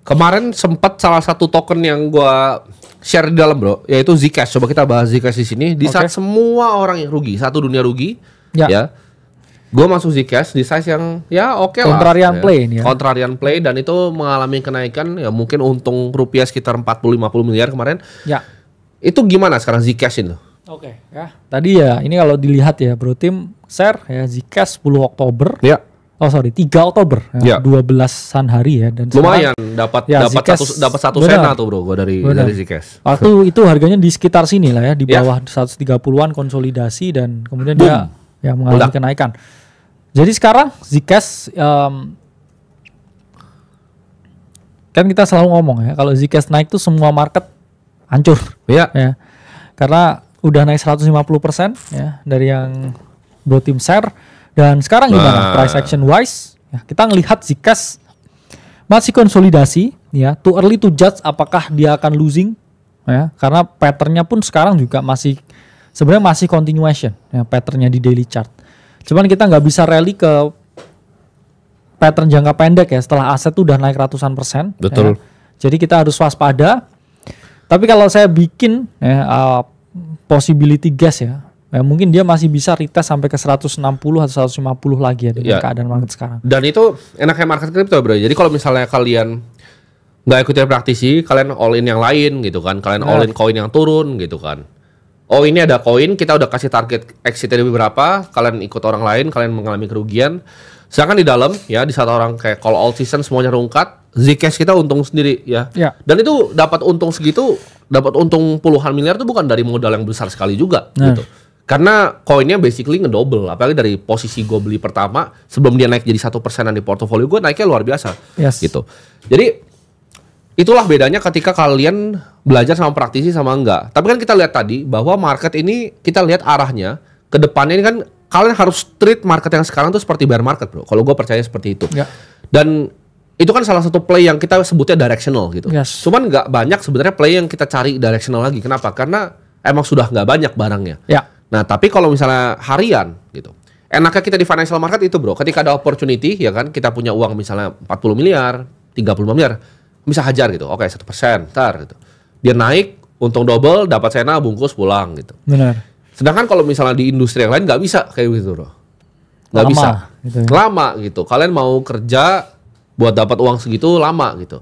Kemarin sempat salah satu token yang gua share di dalam bro, yaitu Zcash. Coba kita bahas Zcash di sini. Di saat semua orang yang rugi, satu dunia rugi, ya. Gua masuk Zcash di size yang ya oke lah. Contrarian play ini ya. Contrarian play dan itu mengalami kenaikan ya mungkin untung rupiah sekitar 40-50 miliar kemarin. Ya. Itu gimana sekarang Zcash itu? Oke, ya. Tadi ya ini kalau dilihat ya Bro Tim share ya Zcash 10 Oktober. Ya. 3 Oktober ya. 12-an hari ya dan lumayan dapat satu sena tuh bro gua dari Zcash. Waktu itu harganya di sekitar sini lah ya, di bawah 130-an konsolidasi dan kemudian dia ya mengalami kenaikan. Jadi sekarang Zcash kan kita selalu ngomong ya, kalau Zcash naik tuh semua market hancur. Ya. Karena udah naik 150% ya dari yang Bro Tim share. Dan sekarang gimana price action wise? Ya, kita ngelihat Zcash masih konsolidasi ya, too early to judge apakah dia akan losing ya, karena patternnya pun sekarang juga sebenarnya masih continuation ya, patternnya di daily chart. Cuman kita nggak bisa rally ke pattern jangka pendek ya, setelah aset tuh udah naik ratusan persen. Betul. Ya. Jadi kita harus waspada. Tapi kalau saya bikin ya, possibility guess ya, mungkin dia masih bisa retest sampai ke 160 atau 150 lagi ya dengan keadaan market sekarang. Dan itu enaknya market crypto bro. Jadi kalau misalnya kalian nggak ikutin praktisi, kalian all in yang lain gitu kan. Kalian all in koin yang turun gitu kan. Oh ini ada koin, kita udah kasih target exitnya berapa, kalian ikut orang lain, kalian mengalami kerugian. Sedangkan di dalam ya, di saat orang kayak call all season semuanya rungkat, Zcash kita untung sendiri ya. Dan itu dapat untung segitu, dapat untung puluhan miliar itu bukan dari modal yang besar sekali juga gitu. Karena koinnya basically ngedouble, apalagi dari posisi gue beli pertama sebelum dia naik jadi 1% di portofolio gue naiknya luar biasa, gitu. Jadi itulah bedanya ketika kalian belajar sama praktisi sama enggak. Tapi kan kita lihat tadi bahwa market ini kita lihat arahnya ke depannya ini kan kalian harus treat market yang sekarang tuh seperti bear market bro. Kalau gue percaya seperti itu. Dan itu kan salah satu play yang kita sebutnya directional gitu. Cuman nggak banyak sebenarnya play yang kita cari directional lagi. Kenapa? Karena emang sudah nggak banyak barangnya. Nah, tapi kalau misalnya harian gitu. Enaknya kita di financial market itu, bro. Ketika ada opportunity, ya kan, kita punya uang misalnya 40 miliar, 35 miliar, bisa hajar gitu. Oke, 1%, ntar gitu. Dia naik, untung double, dapat sena, bungkus, pulang gitu. Benar. Sedangkan kalau misalnya di industri yang lain nggak bisa kayak gitu, bro. Nggak bisa. Gitu ya. Lama gitu. Kalian mau kerja buat dapat uang segitu lama gitu.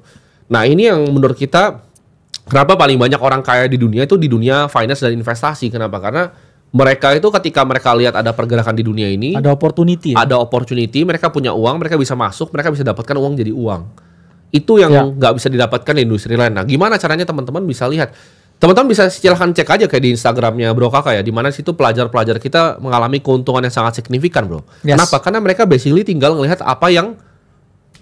Nah, ini yang menurut kita kenapa paling banyak orang kaya di dunia itu di dunia finance dan investasi. Kenapa? Karena mereka itu ketika mereka lihat ada pergerakan di dunia ini, ada opportunity. Ada opportunity, mereka punya uang, mereka bisa masuk, mereka bisa dapatkan uang jadi uang. Itu yang nggak bisa didapatkan di industri lain. Nah, gimana caranya teman-teman bisa lihat? Teman-teman bisa silahkan cek aja kayak di Instagramnya Bro Kakak ya, di mana situ pelajar-pelajar kita mengalami keuntungan yang sangat signifikan, bro. Kenapa? Karena mereka basically tinggal ngelihat apa yang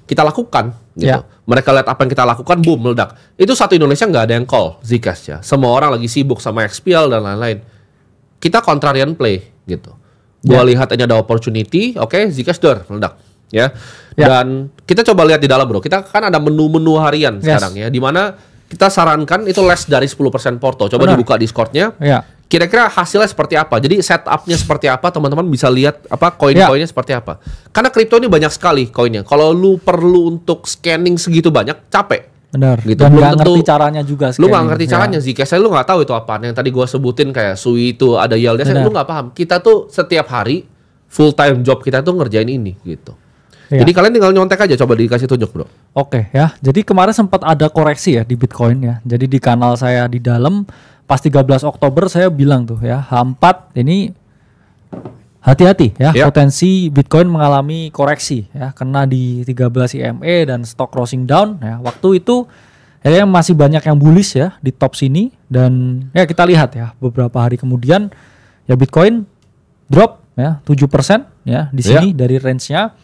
kita lakukan, gitu. Mereka lihat apa yang kita lakukan, boom, meledak. Itu satu Indonesia nggak ada yang call Zcash ya. Semua orang lagi sibuk sama XPL dan lain-lain. Kita contrarian play gitu. Gua lihat ini ada opportunity, oke, Zcash door meledak ya. Dan kita coba lihat di dalam bro. Kita kan ada menu-menu harian sekarang ya, di mana kita sarankan itu less dari 10% porto. Coba dibuka Discord-nya. Kira-kira hasilnya seperti apa? Jadi setup-nya seperti apa? Teman-teman bisa lihat apa koin-koinnya seperti apa. Karena kripto ini banyak sekali koinnya. Kalau lu perlu untuk scanning segitu banyak, capek. Benar. Gitu. Dan nggak ngerti caranya juga. Lu nggak ngerti caranya Zcash, lu nggak tahu itu apaan. Yang tadi gua sebutin kayak Sui itu ada yieldnya, lu nggak paham. Kita tuh setiap hari full time job kita tuh ngerjain ini gitu. Jadi kalian tinggal nyontek aja, coba dikasih tunjuk bro. Oke ya. Jadi kemarin sempat ada koreksi ya di Bitcoin ya. Jadi di kanal saya di dalam pas 13 Oktober saya bilang tuh ya, H4 ini hati-hati ya, potensi Bitcoin mengalami koreksi ya, kena di 13 IME dan stock crossing down ya. Waktu itu ya masih banyak yang bullish ya di top sini dan ya kita lihat ya beberapa hari kemudian ya Bitcoin drop ya 7% ya di sini dari range-nya.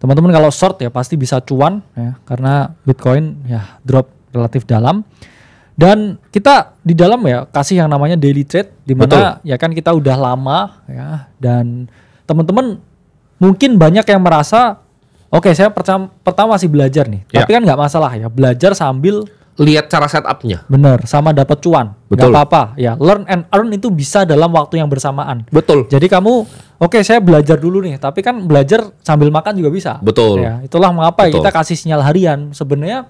Teman-teman kalau short ya pasti bisa cuan ya karena Bitcoin ya drop relatif dalam. Dan kita di dalam ya kasih yang namanya daily trade di mana ya kan kita udah lama ya, dan teman-teman mungkin banyak yang merasa oke, saya pertama masih belajar nih. Tapi kan nggak masalah ya, belajar sambil lihat cara setupnya. Bener, sama dapat cuan. Nggak apa-apa ya, learn and earn itu bisa dalam waktu yang bersamaan. Jadi kamu oke, saya belajar dulu nih, tapi kan belajar sambil makan juga bisa. Ya, itulah mengapa kita kasih sinyal harian. Sebenarnya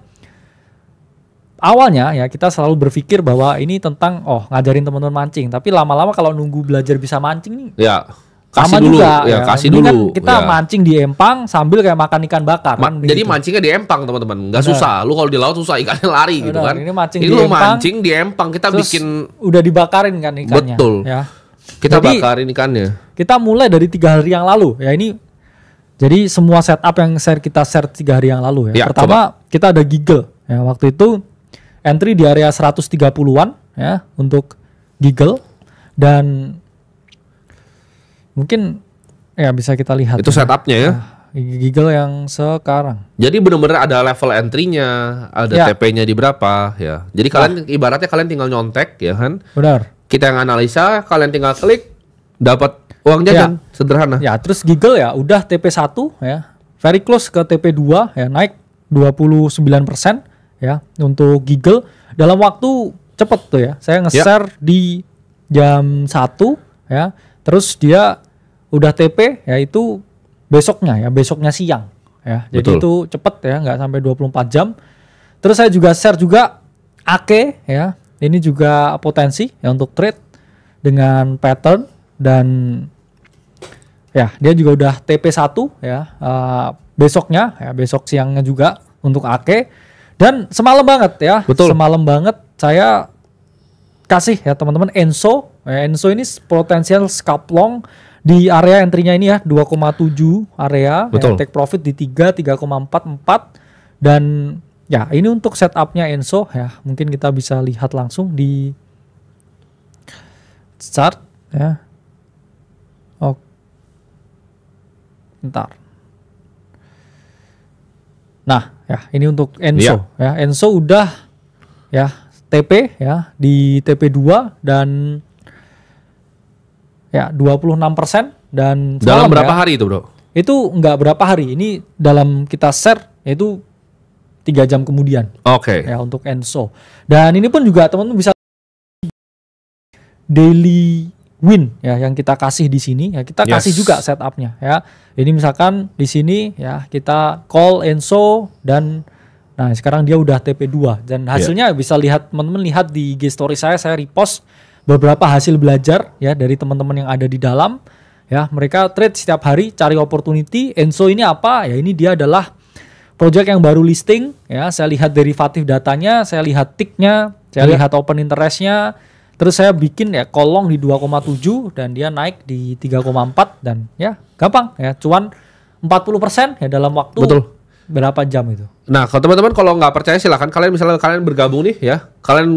awalnya ya kita selalu berpikir bahwa ini tentang ngajarin teman-teman mancing, tapi lama-lama kalau nunggu belajar bisa mancing nih. Ya. Sama Kasih dulu, juga, ya, kasih dulu. Kan kita mancing di empang sambil kayak makan ikan bakar. Kan, jadi mancingnya di empang teman-teman, nggak susah. Lu kalau di laut susah ikannya lari gitu kan. Ini mancing ini di lu empang, mancing di empang, kita bikin udah dibakarin kan ikannya. Betul. Ya. Kita bakarin ikannya. Kita mulai dari 3 hari yang lalu. Ya ini, jadi semua setup yang kita share 3 hari yang lalu ya. Pertama kita ada giggle. Ya, waktu itu entry di area 130-an ya untuk giggle, dan mungkin ya bisa kita lihat itu setupnya ya. Giggle yang sekarang. Jadi benar-benar ada level entry-nya, ada TP-nya di berapa ya. Jadi kalian ibaratnya kalian tinggal nyontek ya kan. Benar. Kita yang analisa, kalian tinggal klik dapat uang jajan, sederhana. Ya, terus giggle ya udah TP1 ya. Very close ke TP2 ya, naik 29% ya untuk giggle dalam waktu cepet tuh ya. Saya nge-share di jam 1 ya. Terus dia udah TP ya itu besoknya siang ya. Jadi Betul. itu cepet ya, nggak sampai 24 jam. Terus saya juga share juga Ake ya. Ini juga potensi ya untuk trade dengan pattern, dan ya dia juga udah TP1 ya, besoknya ya, besok siangnya juga untuk Ake. Dan semalam banget ya. Betul. Semalam banget saya kasih ya teman-teman Enso. Enso ini potensial scalp long di area entry-nya ini ya 2,7 area. Betul. Ya, take profit di 3,44, dan ya ini untuk setupnya Enso ya. Mungkin kita bisa lihat langsung di chart ya. Oh, bentar. Nah ya ini untuk Enso ya. Enso udah ya TP ya di TP2 dan ya 26%, dan dalam berapa hari itu bro? Itu nggak berapa hari, ini dalam kita share itu 3 jam kemudian. Oke. Ya untuk Enso. Dan ini pun juga teman-teman bisa daily win ya yang kita kasih di sini ya, kita kasih juga setupnya ya. Ini misalkan di sini ya kita call Enso, dan nah sekarang dia udah TP2, dan hasilnya bisa lihat teman-teman, lihat di IG story saya repost beberapa hasil belajar ya dari teman-teman yang ada di dalam ya. Mereka trade setiap hari cari opportunity. Enso ini apa ya, ini dia adalah project yang baru listing ya. Saya lihat derivatif datanya, saya lihat ticknya, saya lihat open interestnya, terus saya bikin ya kolong di 2,7 dan dia naik di 3,4, dan ya gampang ya, cuan 40% ya dalam waktu berapa jam itu. Nah, kalau teman-teman kalau nggak percaya silakan kalian, misalnya kalian bergabung nih ya, kalian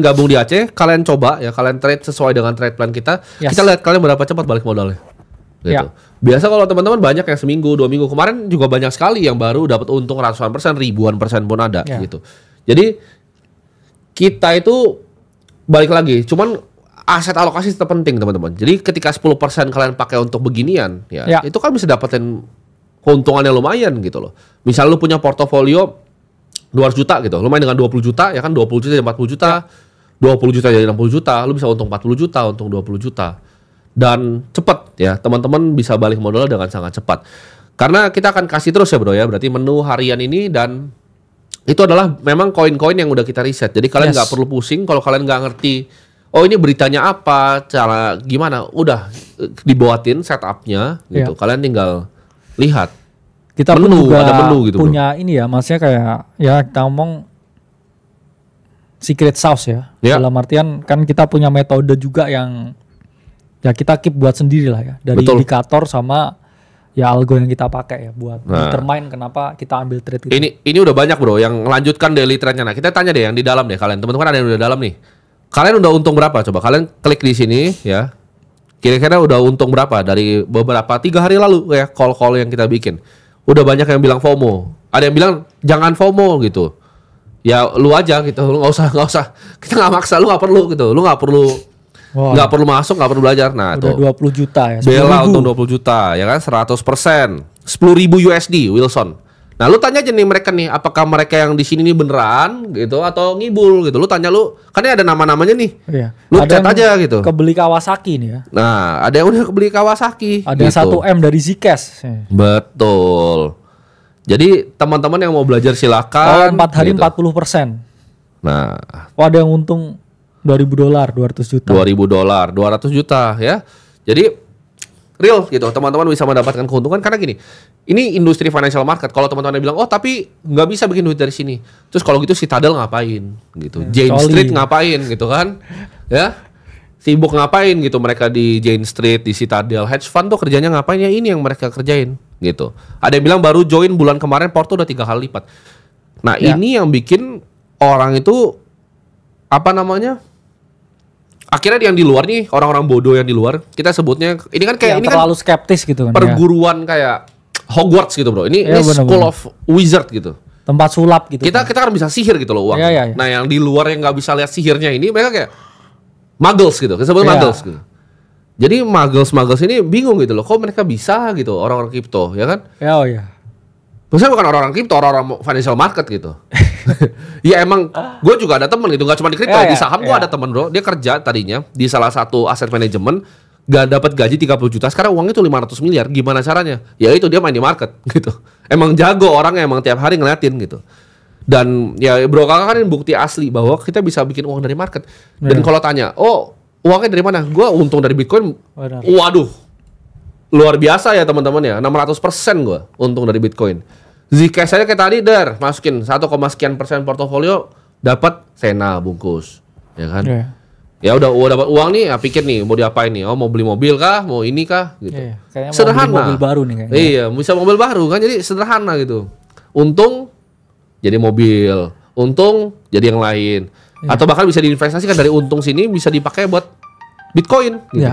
gabung di Aceh, kalian coba ya, kalian trade sesuai dengan trade plan kita. Kita lihat kalian berapa cepat balik modalnya. Gitu. Biasa kalau teman-teman banyak yang seminggu, 2 minggu, kemarin juga banyak sekali yang baru dapat untung ratusan persen, ribuan persen pun ada gitu. Jadi kita itu balik lagi, cuman aset alokasi tetap penting teman-teman. Jadi ketika 10% kalian pakai untuk beginian ya, itu kan bisa dapetin keuntungannya lumayan gitu loh. Misal lu punya portofolio 200 juta gitu, lu main dengan 20 juta ya kan, 20 juta jadi 40 juta, 20 juta jadi 60 juta, lu bisa untung 40 juta, untung 20 juta. Dan cepat ya, teman-teman bisa balik modal dengan sangat cepat. Karena kita akan kasih terus ya bro ya, berarti menu harian ini, dan itu adalah memang koin-koin yang udah kita riset. Jadi kalian nggak perlu pusing kalau kalian nggak ngerti, oh ini beritanya apa, cara gimana, udah dibuatin setupnya gitu. Kalian tinggal lihat. Kita menu, pun juga ada menu gitu punya bro. Ini ya, maksudnya kayak ya kita ngomong secret sauce ya. Dalam artian kan kita punya metode juga yang ya kita keep buat sendiri lah ya. Dari indikator sama ya algo yang kita pakai ya buat determine kenapa kita ambil trade itu. Ini udah banyak bro yang melanjutkan daily trendnya. Nah kita tanya deh yang di dalam deh kalian. Teman-teman ada yang udah dalam nih. Kalian udah untung berapa? Coba kalian klik di sini ya. Kira-kira udah untung berapa dari beberapa 3 hari lalu ya call-call yang kita bikin. Udah banyak yang bilang FOMO. Ada yang bilang jangan FOMO gitu. Ya lu aja gitu. Lu nggak usah. Kita nggak maksa, lu nggak perlu gitu. Lu nggak perlu perlu masuk, nggak perlu belajar. Nah udah tuh 20 juta ya. Bela untung 20 juta ya kan, 100%. 10.000 USD Wilson. Nah lu tanya aja nih mereka nih, apakah mereka yang di sini nih beneran gitu atau ngibul gitu. Lu tanya, lu kan ini ada nama-namanya nih. Lu ada chat aja gitu. Kebeli Kawasaki nih ya. Nah ada yang udah kebeli Kawasaki. Ada gitu. 1M dari Zcash. Betul. Jadi teman-teman yang mau belajar silakan. 4 hari gitu. 40%. Nah, ada yang untung $2.000, 200 juta. $2.000, 200 juta ya. Jadi real gitu, teman-teman bisa mendapatkan keuntungan karena gini. Ini industri financial market. Kalau teman-teman bilang, "Oh, tapi nggak bisa bikin duit dari sini." Terus kalau gitu Citadel ngapain gitu? Jane Street ngapain gitu kan? Ya. Sibuk ngapain gitu mereka di Jane Street, di Citadel. Hedge fund tuh kerjanya ngapain ya? Ini yang mereka kerjain gitu. Ada yang bilang baru join bulan kemarin porto udah 3 kali lipat. Nah, ini yang bikin orang itu apa namanya? Akhirnya yang di luar nih, orang-orang bodoh yang di luar, kita sebutnya ini kan kayak yang ini terlalu kan skeptis gitu kan. perguruan kayak Hogwarts gitu, Bro. Ini School of Wizard gitu. Tempat sulap gitu. Kita kan bisa sihir gitu loh uang. Ya. Nah, yang di luar yang nggak bisa lihat sihirnya ini mereka kayak muggles gitu. Kita sebut muggles gitu. Jadi muggles ini bingung gitu loh. Kok mereka bisa gitu orang-orang kripto, ya kan? Ya. Maksudnya bukan orang-orang kripto, orang-orang financial market gitu. Ya emang gue juga ada temen gitu, nggak cuma di kripto, di saham gue ada temen, Bro. Dia kerja tadinya di salah satu aset manajemen, gak dapat gaji 30 juta, sekarang uangnya tuh 500 miliar. Gimana caranya? Ya itu dia main di market gitu. Emang jago orangnya, emang tiap hari ngeliatin gitu. Dan ya Bro Kakak kan ini bukti asli bahwa kita bisa bikin uang dari market. Dan kalau tanya, "Oh, uangnya dari mana?" Gue untung dari Bitcoin. Waduh. Luar biasa ya teman-teman ya. 600% gue untung dari Bitcoin. Zcash saya kayak tadi masukin 1, sekian persen portofolio dapat Sena bungkus, ya kan? Ya udah dapat uang nih, ya pikir nih mau diapain nih? Oh, mau beli mobil kah? Mau ini kah? Gitu. Sederhana. Mau beli mobil baru nih kayaknya. Iya, bisa mobil baru kan, jadi sederhana gitu. Untung jadi mobil, untung jadi yang lain. Atau bahkan bisa diinvestasikan dari untung sini bisa dipakai buat Bitcoin gitu.